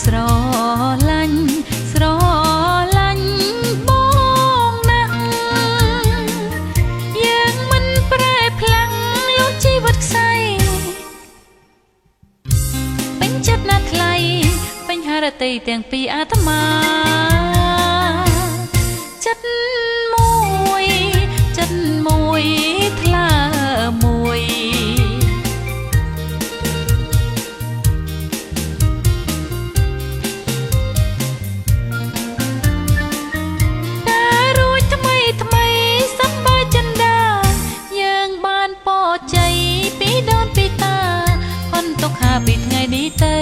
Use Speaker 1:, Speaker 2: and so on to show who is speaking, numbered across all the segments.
Speaker 1: ស្រឡាញ់ស្រឡាញ់បងណាស់យើងមិនប្រែផ្លាំងលុះជីវិតខ្សែពេញចិត្តណាស់ថ្លៃពេញហារតីទាំងពីរអាត្មាចិត្តមួយថ្លាមួយតែរួចថ្មីសប្បាយចិនដាយើងបានពរជ័យពីដូនពីតាហន់ទុកហាពីថ្ងៃនេះទៅ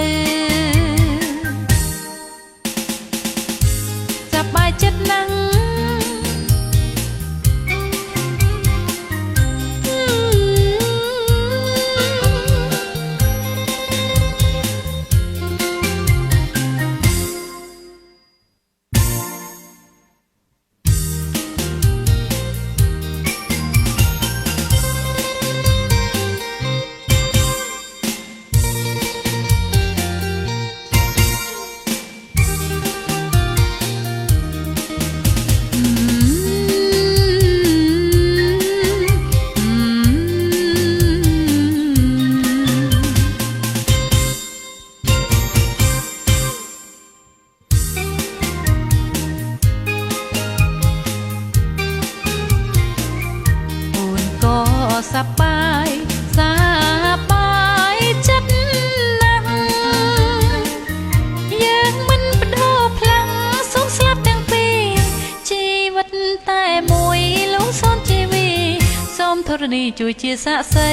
Speaker 1: សប្បាយចិត្តណាស់សប្បាយចិត្តណាស់យើងមិនបដូរផ្លាំងសូមស្លាប់ទាំងពីរជីវិតតែមួយលោកសូមជីវីសូមធរណីជួយជាសាក្សី